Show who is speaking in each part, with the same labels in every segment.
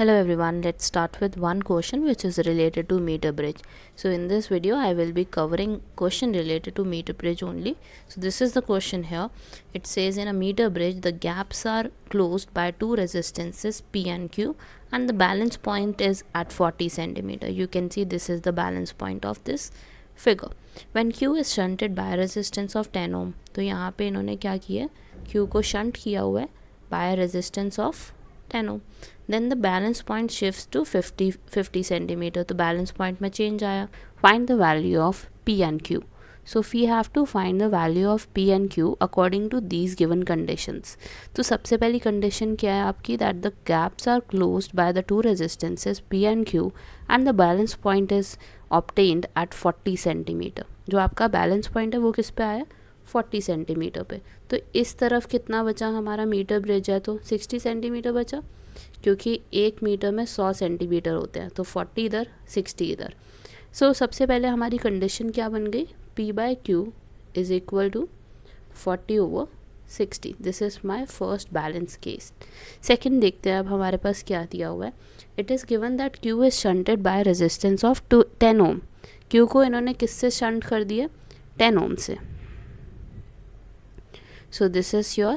Speaker 1: Hello everyone, let's start with one question which is related to meter bridge. So in this video I will be covering question related to meter bridge only. So this is the question here. It says in a meter bridge the gaps are closed by two resistances P and Q and the balance point is at 40 centimeter. You can see this is the balance point of this figure. When Q is shunted by a resistance of 10 ohm, तो यहाँ पे इन्होंने क्या किया, Q को shunt किया हुआ है by a resistance of 10 ohm. Then the balance point shifts to 50 centimeter. तो balance point में change आया. Find the value of P and Q. So we have to find the value of P and Q according to these given conditions. तो सबसे पहली condition क्या है आपकी, that the gaps are closed by the two resistances P and Q and the balance point is obtained at 40 centimeter. जो आपका balance point है वो किस पे आया, 40 सेंटीमीटर पे. तो इस तरफ कितना बचा हमारा मीटर ब्रिज है, तो 60 सेंटीमीटर बचा, क्योंकि एक मीटर में 100 सेंटीमीटर होते हैं. तो 40 इधर 60 इधर. सो सबसे पहले हमारी कंडीशन क्या बन गई, P by Q is equal to 40/60. This is my first balance case. Second देखते हैं अब हमारे पास क्या दिया हुआ है. It is given that Q is shunted by resistance of 10 ohm. Q को इन्होंने किससे शंट कर दिया, 10 ओम से. So this is your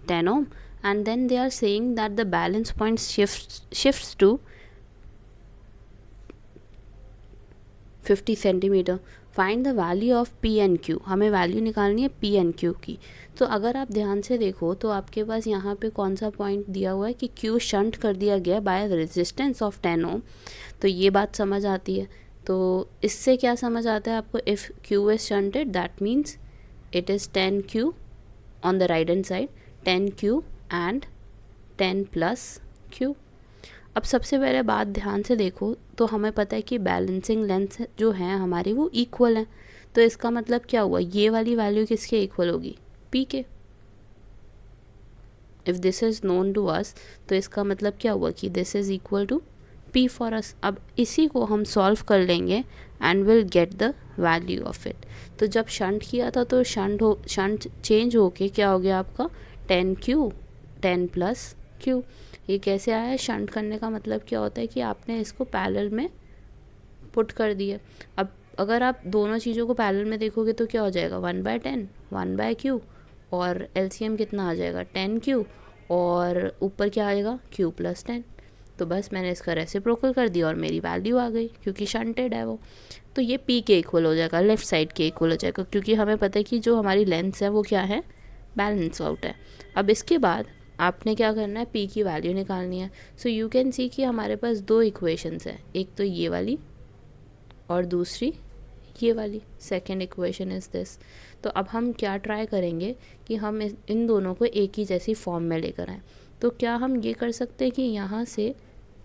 Speaker 1: 10 ohm and then they are saying that the balance point shifts to 50 centimeter. Find the value of P and Q. हमें value निकालनी है P and Q की. तो अगर आप ध्यान से देखो तो आपके पास यहाँ पे कौन सा पॉइंट दिया हुआ है कि Q शंट कर दिया गया बाय रेजिस्टेंस ऑफ 10 ओम. तो ये बात समझ आती है. तो इससे क्या समझ आता है आपको, if Q is shunted that means it is 10Q on the right hand side, 10Q and 10 plus Q. अब सबसे पहले बात ध्यान से देखो तो हमें पता है कि बैलेंसिंग लेंथ जो है हमारी वो इक्वल है. तो इसका मतलब क्या हुआ, ये वाली वैल्यू किसके इक्वल होगी, P के. If this is known to us तो इसका मतलब क्या हुआ कि this is equal to P for us. अब इसी को हम सॉल्व कर लेंगे and will get the value of it. तो जब शंट किया था तो शंट चेंज होके क्या हो गया आपका 10Q 10 प्लस Q. ये कैसे आया, शंट करने का मतलब क्या होता है कि आपने इसको पैरेलल में पुट कर दिया. अब अगर आप दोनों चीज़ों को पैरेलल में देखोगे तो क्या हो जाएगा, 1/10 1/Q और LCM कितना आ जाएगा 10Q और ऊपर क्या आएगा Q + 10. तो बस मैंने इसका रेसिप्रोकल कर दिया और मेरी वैल्यू आ गई क्योंकि शंटेड है वो. तो ये P के इक्वल हो जाएगा, लेफ़्ट साइड के इक्वल हो जाएगा, क्योंकि हमें पता है कि जो हमारी लेंथ है वो क्या है, बैलेंस आउट है. अब इसके बाद आपने क्या करना है, P की वैल्यू निकालनी है. सो यू कैन सी कि हमारे पास दो इक्वेशंस हैं, एक तो ये वाली और दूसरी ये वाली. Second equation is this. तो अब हम क्या ट्राई करेंगे कि हम इन दोनों को एक ही जैसी फॉर्म में लेकर आएँ. तो क्या हम ये कर सकते हैं कि यहाँ से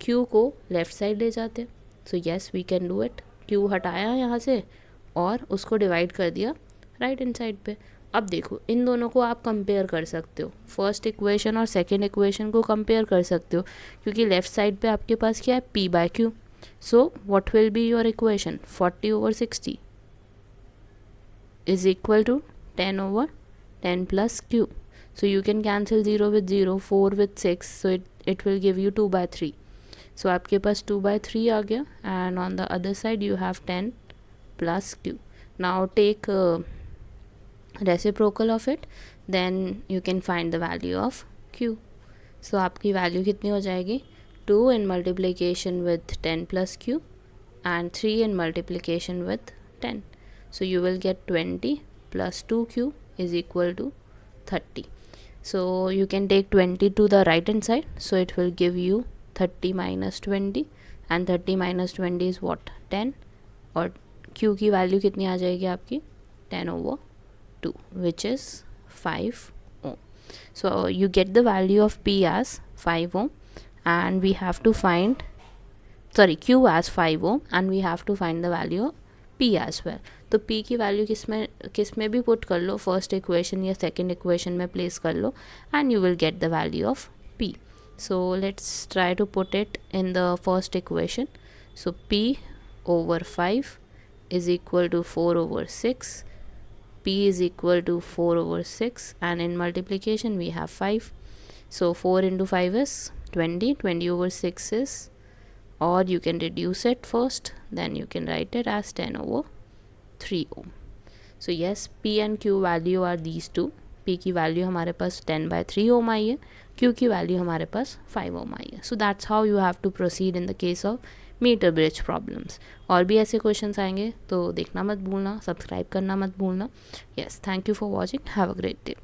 Speaker 1: Q को लेफ़्ट साइड ले जाते हैं. So yes we can do it. Q हटाया यहाँ से और उसको डिवाइड कर दिया राइट हैंड साइड पे. अब देखो इन दोनों को आप कंपेयर कर सकते हो, फर्स्ट इक्वेशन और सेकंड इक्वेशन को कंपेयर कर सकते हो, क्योंकि लेफ़्ट साइड पे आपके पास क्या है, P by Q. So what will be your equation, 40/60 is equal to 10/10 plus Q. So you can cancel 0 with 0, 4 with 6, so it will give you 2/3. So आपके पास 2/3 आ गया and on the other side you have 10 plus Q. Now take reciprocal of it, then you can find the value of Q. So आपकी value कितनी हो जाएगी, 2 in multiplication with 10 plus Q and 3 in multiplication with 10. So you will get 20 plus 2Q is equal to 30. So you can take 20 to the right hand side, so it will give you 30 minus 20 and 30 minus 20 is what, 10. और Q की value कितनी आ जाएगी आपकी, 10/2 which is 5 ohm. So you get the value of P as 5 ohm and we have to find, sorry, Q as 5 ohm and we have to find the value of P as well. तो P की value किस में भी put कर लो, first equation या second equation में place कर लो and you will get the value of P. So let's try to put it in the first equation. So P/5 is equal to 4/6. P is equal to 4/6 and in multiplication we have 5. So 4 into 5 is 20/6 is, or you can reduce it first, then you can write it as 10/3 ohm. So yes, P and Q value are these two. P की value हमारे पास 10/3 ओम आई है, Q की value हमारे पास 5 ohm आई है. So that's how you have to proceed in the case of metre bridge problems. और भी ऐसे क्वेश्चंस आएंगे तो देखना मत भूलना, सब्सक्राइब करना मत भूलना. Yes, thank you for watching, have a great day.